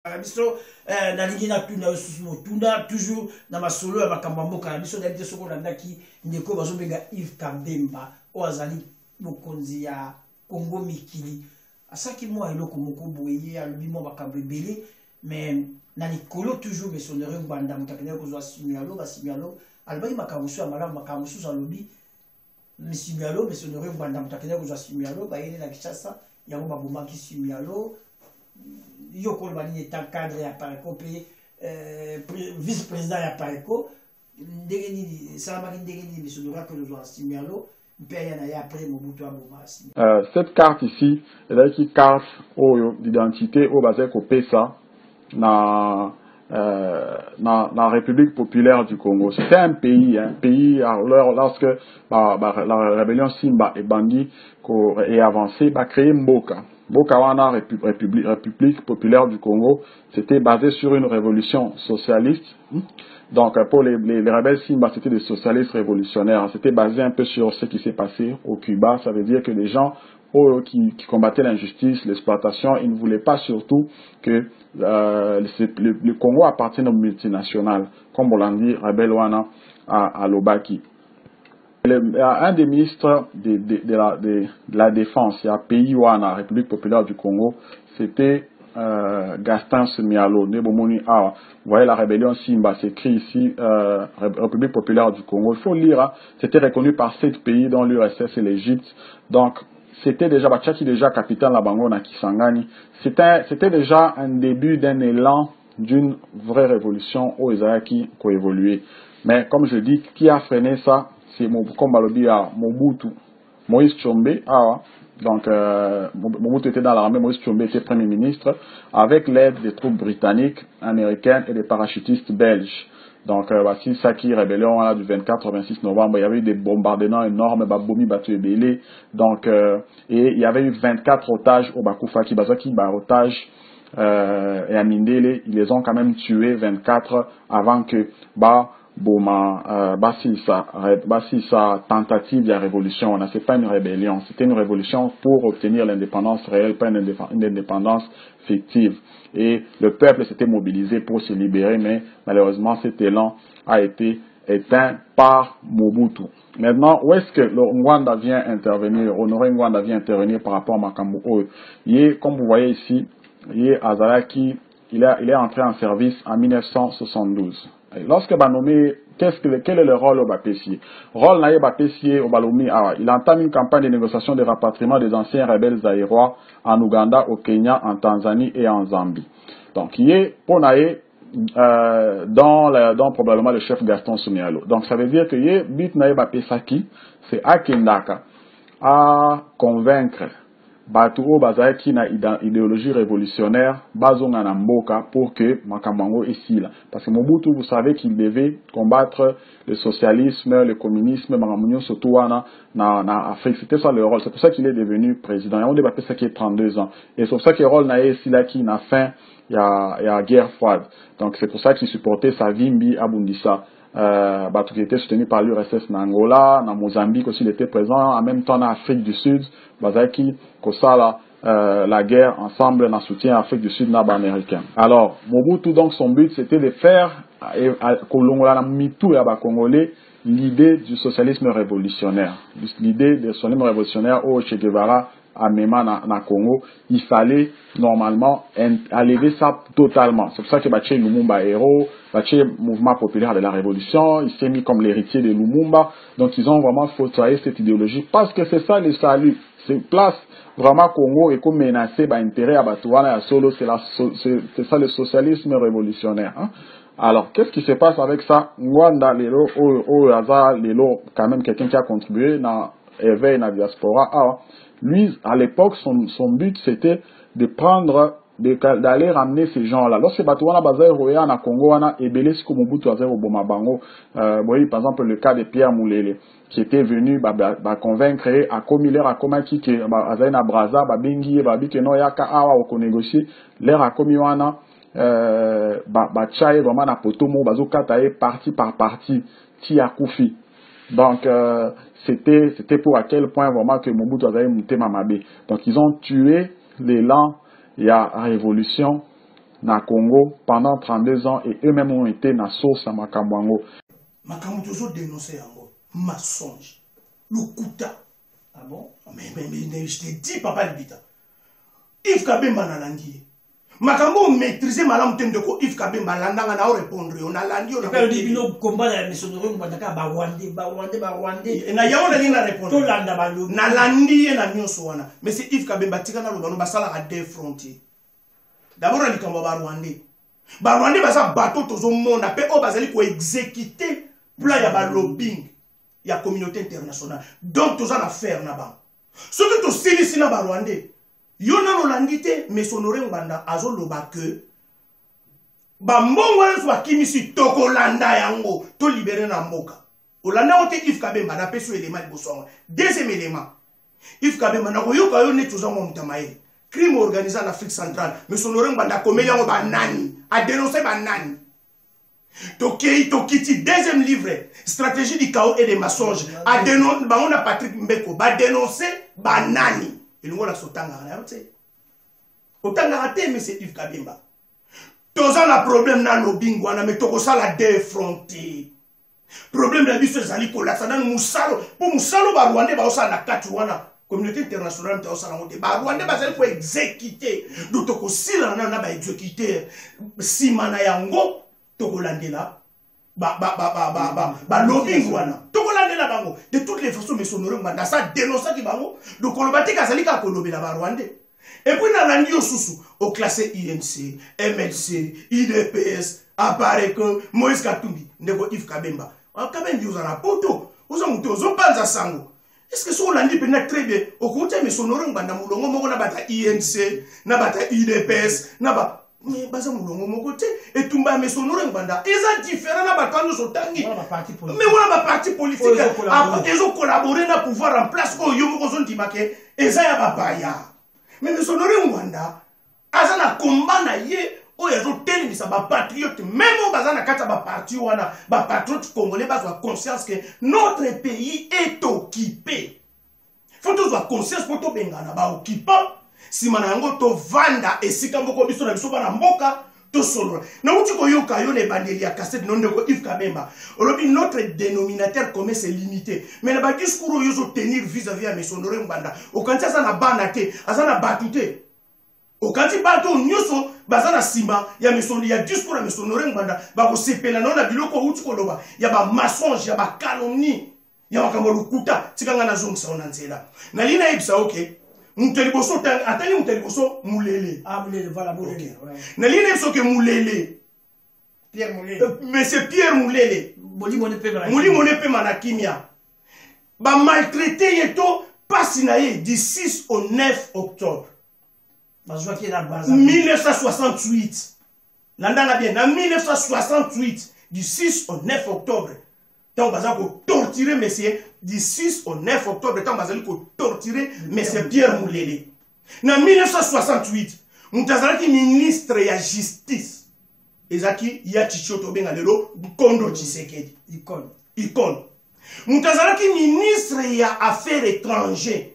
biso na lingi na tuna susumo tuna toujours na masolo ya makambo mboka biso na été soko landaki ndeko bazobenga Yves Kambemba o azali mokonzi ya Congo mikili asaki moi eloko moko boye alobi mo makambo ebele mais na likolo toujours mesonnerie ngwanda mutakene kozwa simialo basimialo alobaki makambo so ya malamu makambo so alobi simialo mesonnerie ngwanda mutakene kozwa simialo bayele na Kinshasa yango babomaki simialo yo ko bani étant cadre ya Pareco pe vice-président ya Pareco ndenge nini salama ndenge nini mesonnerie que nous simialo. Cette carte ici, c'est une carte d'identité au basé Kopesa na République populaire du Congo. C'était un pays alors lorsque la rébellion Simba et Bangui est avancée, a créé Mboka. Mboka wana République populaire du Congo, c'était basé sur une révolution socialiste. Donc pour les rebelles Simba, c'était des socialistes révolutionnaires. C'était basé un peu sur ce qui s'est passé au Cuba. Ça veut dire que les gens qui combattaient l'injustice, l'exploitation, ils ne voulaient pas surtout que le Congo appartienne aux multinationales, comme on l'a dit, rebelle wana à Lobaki. Un des ministres de la Défense, il y a pays wana, République populaire du Congo, c'était Gaston Semialo, Nebomoni Awa. Vous voyez la rébellion Simba, c'est écrit ici, République populaire du Congo. Il faut lire, hein, c'était reconnu par 7 pays dont l'URSS et l'Égypte. Donc, c'était déjà, Bachaki déjà capitaine la Bango na Kisangani. C'était déjà un début d'un élan d'une vraie révolution aux Israéliens qui ont évolué. Mais comme je dis, qui a freiné ça, c'est comme Balobi à Mobutu, Moïse Tshombe, Awa. Donc, Mobutu était dans l'armée, Moïse Tshombe était premier ministre, avec l'aide des troupes britanniques, américaines et des parachutistes belges. Donc, voici ça qui rébellion là, du 24-26 novembre. Il y avait eu des bombardements énormes, Babomi, Batu et Belé. Donc, et il y avait eu 24 otages au Bakoufaki, Bazaki, otages, et à Mindele. Ils les ont quand même tués 24 avant que, sa tentative de révolution, c'est pas une rébellion, c'était une révolution pour obtenir l'indépendance réelle, pas une indépendance fictive. Et le peuple s'était mobilisé pour se libérer, mais malheureusement cet élan a été éteint par Mobutu. Maintenant, où est-ce que le Rwanda vient intervenir, Honoré Rwanda vient intervenir par rapport à Makambo? Comme vous voyez ici, Azalaki, il est entré en service en 1972. Lorsque nommé, quel est le rôle au Bapessier? Rôle naïe Bapessier au Balomi, il entame une campagne de négociation de rapatriement des anciens rebelles zaïrois en Ouganda, au Kenya, en Tanzanie et en Zambie. Donc, il est pour naïe dans probablement le chef Gaston Somialo. Donc, ça veut dire que il but naïe Bapessaki, c'est Akendaka à convaincre Batuo Bazaki na idéologie révolutionnaire, Bazonga na Mboka pour que Makamango est ici là. Parce que Mobutu, vous savez qu'il devait combattre le socialisme, le communisme, Makamunyo Sotuana na Afrique. C'était ça le rôle. C'est pour ça qu'il est devenu président. Et on débat ça qui est 32 ans. Et c'est pour ça que le rôle na ici là qui n'a fin, il y a guerre froide. Donc c'est pour ça qu'il supportait sa Vimbi à Bundisa. Qui était soutenu par l'URSS en Angola, en Mozambique aussi il était présent, en même temps en Afrique du Sud, Bazaki, Kosala, la guerre ensemble en soutien à l'Afrique du Sud américain. Alors, Mobutu donc son but c'était de faire Congolais l'idée du socialisme révolutionnaire, l'idée du socialisme révolutionnaire au Che Guevara à Mema na Congo, il fallait normalement enlever ça totalement. C'est pour ça que Baché Lumumba héros, Baché mouvement populaire de la révolution, il s'est mis comme l'héritier de Lumumba. Donc ils ont vraiment fauteuillé cette idéologie parce que c'est ça le salut. C'est place vraiment Congo et comme menacé intérêt à Batouana à Solo, c'est ça le socialisme révolutionnaire. Hein? Alors, qu'est-ce qui se passe avec ça? Rwanda, Lelo, au hasard, Lelo, quand même quelqu'un qui a contribué dans éveil dans la diaspora. Lui, à l'époque, son but, c'était de d'aller ramener ces gens-là. Lorsque Batouana Bazaï Roya na Congo, et Belé Mobutu Azero Bomabango, voyez, par exemple, le cas de Pierre Moulele, qui était venu, convaincre, à Komilère, à Komaki, qui, Azaïna Braza, Bengi, Babikeno, Yaka, Awa, au négocier, l'air à Komiwana, Bachaye, vraiment, na Potomo, Bazokatae, partie par partie, Tiakoufi. Donc, c'était pour à quel point vraiment que Mobutu avait monté Mamabe. Donc, ils ont tué l'élan, il y a révolution na Congo pendant 32 ans et eux-mêmes ont été na source à Makamwango. Makambo toujours dénoncé yango. Mensonge. Lokuta. Ah bon? Mais je te dis, papa Libita. Yves Kabemba nalangi. Makambo maîtriser malam tendeko Yves Kabemba landanga na répondre. On a landi on a pas le débino combat la mission de Rwanda ba Rwandais. Na yaona ni na répondre. To landa ba lo. Na landi na nyonso wana. Mais c'est Yves Kabemba tika na lobano basala à deux frontières. D'abord on likambo ba Rwandais. Ba Rwandais basa bateau tozo mona pe o bazali ko exécuter plan ya ba lobbying ya communauté internationale. Donc toza na faire na ba. Ce que to silisi na ba Rwandais. Yona no landite mais sonore nganda azo loba que ba mbongo nso bakimisi toko landa yango to libérer na mboka. Olanda ote Yves Kabemba na peso élément libosonga. Deuxième élément. Yves Kabemba na koyoka yo ne tozango mutamaye. Crime organisé en Afrique centrale mais sonore nganda komeli yango ba nani a dénoncer ba nani. Tokiti deuxième livre stratégie du chaos et des mensonges a dénoncer ba on a Patrick Mbeko ba dénoncer ba nani. Il nous a sotanga otanga te mais c'est Yves Kabemba. Toza la problème na lobbying wana mais toko sala défronter. Problème la biso zali ko la sana musalo pour musalo ba Rwanda ba osala na kati wana communauté internationale ta osala ngote ba Rwanda ba zali ko exécuter do toko sila na ba exécuter simana yango toko landela ba lobbying wana toko landela bango de toutes les façons mais sonore nganda ça dénoncer ki bango do kolobati ka zali ka kolobela ba Rwanda. Et puis, dans la nuit au classé INC, MLC, IDPS, apparaît que Moïse Katumbi, Ndeko Yves Kabemba. Kabemba, vous en avez poto, vous en avez pas sango. Est-ce que sur l'année peut très bien, au côté, mais son oreille, on a bata INC, n'a bata IDPS, n'a pas. Mais baza moulongo mon côté et tumba mais son oreille banda ils sont différents na batando sotangi mais on a parti politique ils ont collaboré na pouvoir en place oh yo moko zon dimake eza ya babaya. Mais nous sommes Rwanda, azana combat na ye, o yazo telimisa ba patriote, même au bazana kata ba parti wana, ba patriote congolais bazwa conscience que notre pays est occupé. Faut tous avoir conscience pour to bengana ba occupant, si manango to vanda esika mboko biso na biso bana mboka to solo. Na uti ko yoka yo ne bandeli ya cassette non de ko Yves Kabemba. Olobi notre dénominateur commun c'est limité. Mais na ba discours yo zo tenir vis-à-vis à Mesonore Mbanda. O kanti asa na banate, asa na batute. O kanti bato nyoso bazana sima ya Mesonore ya discours à Mesonore Mbanda ba ko sepela na biloko uti ko loba. Ya ba mensonge, ya ba calomnie, ya makambo lukuta tikanga na zongisa onanzela. Na lina ibsa okay. Muteliboso atani muteliboso mulele. Ah mulele voilà mulele. Na lina ibso ke mulele. Pierre Mulele. Mais c'est Pierre Mulele. Moli monepe manakimia. Ba maltraité yeto pasinaye du 6 au 9 octobre. 1968. Landanga bien, en 1968, du 6 au 9 octobre. Tant baza ko torturer monsieur du 6 au 9 octobre tant baza ko torturer monsieur Pierre Mulele. En 1968, mutazalaki ministre ya justice. Ezaki ya Chichoto benga lelo Kondo Tshisekedi. Icône. Mutazalaki ministre ya affaires étrangères.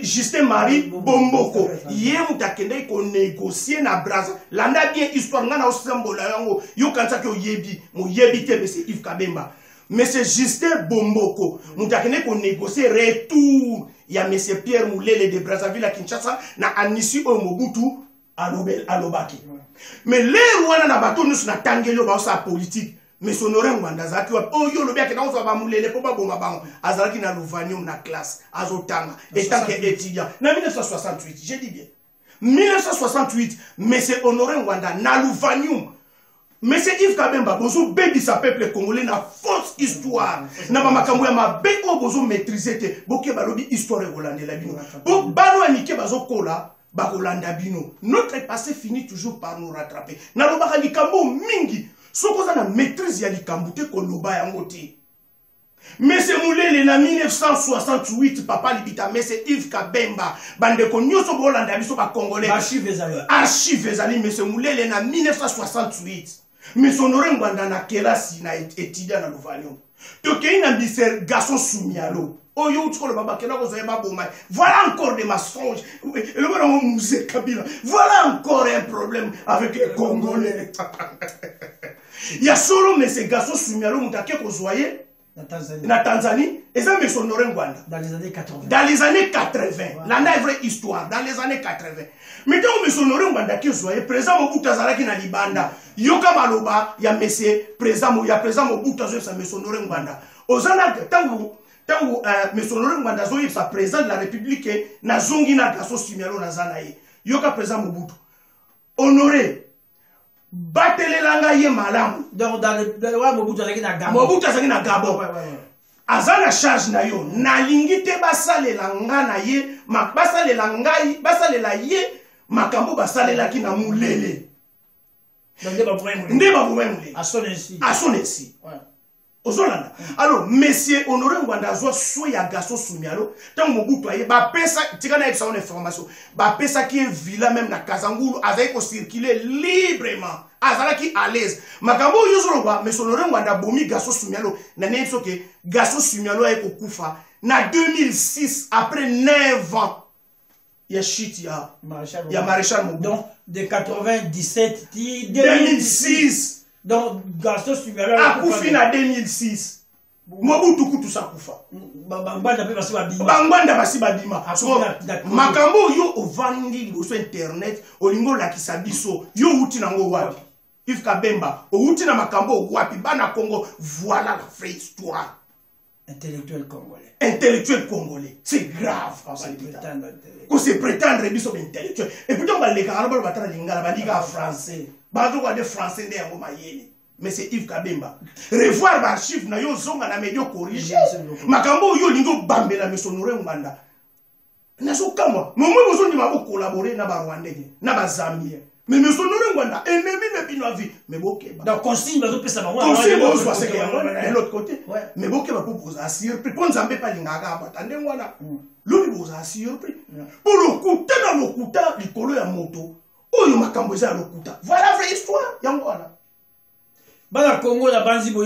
Justin Marie Bomboko. Yé mutakende ko négocier na Brazza. Landa bien histoire ngana osembola yango. Yo kansa ke oyebi, mo yebi te monsieur Yves Kabemba. Monsieur Justin Bomboko. Mutakende ko négocier retour ya monsieur Pierre Mulele de Brazzaville à Kinshasa na Anisi Mobutu alobaki. Mais les wana na bato nous na tangelo ba sa politique. Mais sonore ngwanda zaki wa oh yo lobi akena ozo ba mulele po ba bonga bango azalaki na Louvanium na classe azotanga etant que étudiant na 1968 j'ai dit bien 1968 monsieur Honoré Ngwanda na Louvanium monsieur Yves Kabemba bozo bebi sa peuple congolais na fausse histoire na ba makambo ya mabe o bozo maîtriser te boke balobi histoire holandais bino bo balo anike bazo kola bakolanda bino notre passé finit toujours par nous rattraper na lobaka likambo mingi. Soko za na maîtrise ya likambute koloba yango te. Monsieur Mulele na 1968 papa libita monsieur Yves Kabemba bande ko nyoso bolanda biso ba congolais archive ezali monsieur Mulele na 1968 monsieur Honoré Ngwanda na kelasi na étudiant na Louvanium. Tokei na ministère garçon Soumialo Oyo uti ko le baba kena ko zoyeba bomai. Voilà encore des mensonges. Le gars dans musée Kabila. Voilà encore un problème avec les Congolais. Il y a solo mais ces garçons Sumialo mutake ko zoyer na Tanzanie, et ça me sonore Ngwanda. Dans les années 80. Dans les années 80. Là, c'est vraie histoire. Dans les années 80. Maintenant, me sonore Ngwanda qui soit président Mobutu Azalaki na Libanda. Yoka Maloba, ya monsieur président Mobutu Azalaki sa me sonore Ngwanda. Ozana tangu me sonore Ngwanda zo sa président de la République na zongi na gaso Sumialo na zanaye. Yoka président Mobutu. Honoré Batelelanga ye malamu. Donc dans le Mobutu Azalaki na Gabon. Mobutu Azalaki na Gabon. Azana charge na yo. Na lingi te basalela nga na ye, basalela ngai, basalela ye, makambo basalela ki na mulele. Donc nde ba pouvoir mulele. À son ainsi. À son ainsi. Ouais. Ozolanda. Alors, monsieur Honoré Ngwanda zo so ya gaso Sumialo, tant Mobutu aye ba pesa tika na epsa on information. Ba pesa ki est villa même na Kazangulu avec ko circuler librement. Azala ki à l'aise. Makambo yozolo ba monsieur Honoré Ngwanda bomi gaso Sumialo na nepso ke gaso Sumialo aye ko kufa na 2006 après 9 ans. Ya shit ya Maréchal Mobutu. Donc de 97 2006. Donc, Gaston Sumialo a koufi na 2006. Mobutu kutu sa koufa. Bangwanda basi babima. Bangwanda basi babima. Makambo yo ovandi liboso internet, olingo lakisa biso, yo uti nango wapi. Yves Kabemba, o uti na makambo wapi, bana Congo, voilà la vraie histoire. Intellectuel congolais. Intellectuel congolais. C'est grave. Qu'on se prétendre biso intellectuel. Et puis on va les carabos battre lingala, ba liga français. Bazo kwa de français de yango mayele. Mais c'est Yves Kabemba. Revoir l'archive na yo zonga na medio corriger. Makambo yo lingo bambela me sonore Ngwanda. Na so kamwa. Momwe bozo ndi mabo collaborer na ba Rwandais, na ba Zambien. Mais me sonore Ngwanda ennemi ne bino vie. Mais boke. Donc consigne bazo pesa ba moi. Consigne bozo c'est que de l'autre côté. Mais boke ba proposer assurer. Puis Nzambe pa lingaka batande ngwana. Lobi boza assurer. Pour le coup, dans le coup likolo ya moto. Oyo makambo eza lokuta. Voilà vraie histoire yango wana. Bana Congo la banzi boyo